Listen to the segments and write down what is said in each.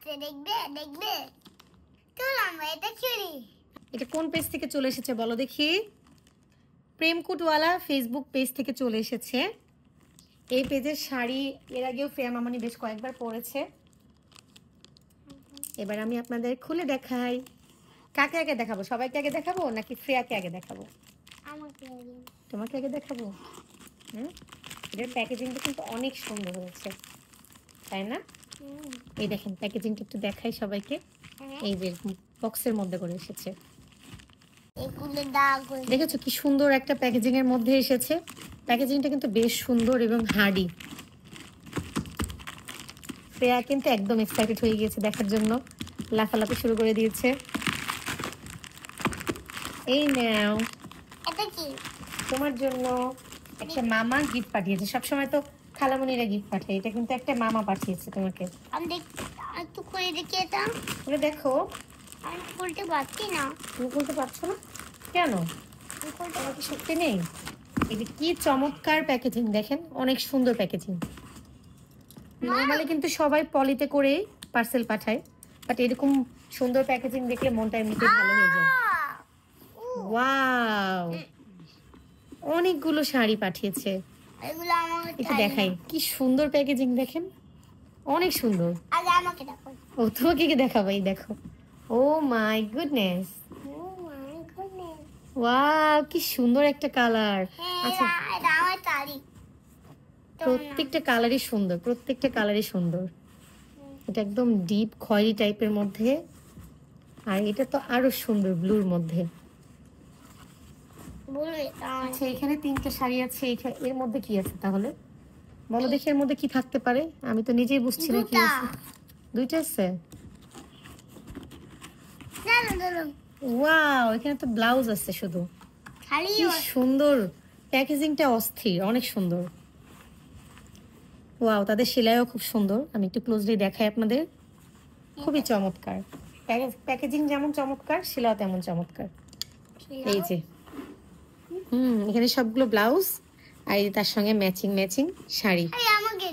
আছে, দেখবে দেখবে। চল আমরা এটা খেলি। এটা কোন পেজ থেকে চলে এসেছে বলো দেখি? প্রেমকুটওয়ালা ফেসবুক পেজ থেকে চলে এসেছে। এই পেজের শাড়ি এর আগেও ফ্রেয়া মামনি বেশ কয়েকবার পরেছে। এবার আমি আপনাদের খুলে দেখাই। কাকে আগে দেখাবো? সবাইকে আগে দেখাবো নাকি ফ্রেয়াকে আগে দেখাবো? আমাকে তোমাকে আগে দেখাবো। এটার প্যাকেজিংটা কিন্তু অনেক সুন্দর হয়েছে, তাই না? এই দেখেন প্যাকেজিংটা একটু দেখাই সবাইকে। এই যে বক্সের মধ্যে করে এসেছে, দেখেছো কি সুন্দর একটা প্যাকেজিং এর মধ্যে এসেছে। প্যাকেজিংটা কিন্তু বেশ সুন্দর এবং হার্ডি। ফ্রেয়া কিন্তু একদম এক্সাইটেড হয়ে গিয়েছে দেখার জন্য, লাফালাফি শুরু করে দিয়েছে। এই নাও, এটা কি? তোমার জন্য একটা মামা গিফট পাঠিয়েছে। সবসময় তো খালামণিরা গিফট পাঠায়, এটা কিন্তু একটা মামা পাঠিয়েছে তোমাকে। আমি একটু খুলে দেখি এটা। খুলে দেখো। আমি খুলতে পারছি না। তুমি খুলতে পারছো না কেন? তোমার কি শক্তি নেই? এটা কি চমৎকার প্যাকেজিং দেখেন, অনেক সুন্দর প্যাকেজিং। নরমালি কিন্তু সবাই পলিতে করে পার্সেল পাঠায়, বাট এরকম সুন্দর প্যাকেজিং দেখলে মনটা এমনিতেই ভালো হয়ে যায়। ওয়াও, অনেকগুলো শাড়ি পাঠিয়েছে। এগুলো আমাকে একটু দেখাই, কি সুন্দর প্যাকেজিং দেখেন, অনেক সুন্দর। আগে আমাকে দেখো। ও তোমাকে কি দেখাবো? এই দেখো, ও মাই গুডনেস, ওয়াও কি সুন্দর একটা কালার। আচ্ছা, এটা আমার তারিখ। প্রত্যেকটা কালারই সুন্দর, প্রত্যেকটা কালারই সুন্দর। এটা একদম ডিপ খয়েরি টাইপের মধ্যে, আর এটা তো আরো সুন্দর ব্লুর মধ্যে। আচ্ছা, এখানে 3টে শাড়ি আছে। এর মধ্যে কি আছে তাহলে বলো দেখি, এর মধ্যে কি থাকতে পারে? আমি তো নিজেই বুঝছি না কি আছে। 2টা আছে? ওয়াও, এখানে তো ব্লাউজ আছে শুধু। কি সুন্দর প্যাকেজিংটা, অস্থির, অনেক সুন্দর। ওয়াও, তাদের সেলাইও খুব সুন্দর। আমি একটু ক্লোজলি দেখাই আপনাদের, খুবই চমৎকার। প্যাকেজিং যেমন চমৎকার, সেলাইও তেমন চমৎকার। এই যে এখানে সবগুলো ব্লাউজ, আর তার সঙ্গে ম্যাচিং ম্যাচিং শাড়ি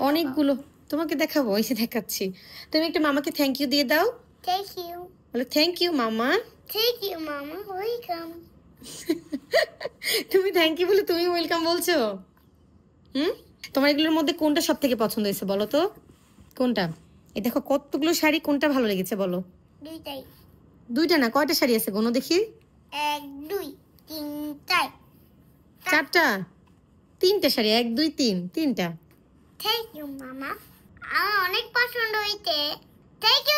অনেকগুলো। তোমাকে দেখাবো, এসে দেখাচ্ছি। তুমি একটু মামাকে থ্যাংক ইউ দিয়ে দাও। Thank you. বলো থ্যাংক ইউ মামা। থ্যাংক ইউ মামা, ওয়েলকাম। তুমি থ্যাংক ইউ বলে তুমি ওয়েলকাম বলছো? তোমার এগুলোর মধ্যে কোনটা সব থেকে পছন্দ হয়েছে বলো তো? কোনটা? এই দেখো কতগুলো শাড়ি, কোনটা ভালো লেগেছে বলো? দুইটাই। 2টা না, কয়টা শাড়ি আছে গোনো দেখি। 1 2 3 4 4টা? 3টে শাড়ি, 1 2 3, 3টা। থ্যাংক ইউ মামা, আমার অনেক পছন্দ হয়েছে। Thank you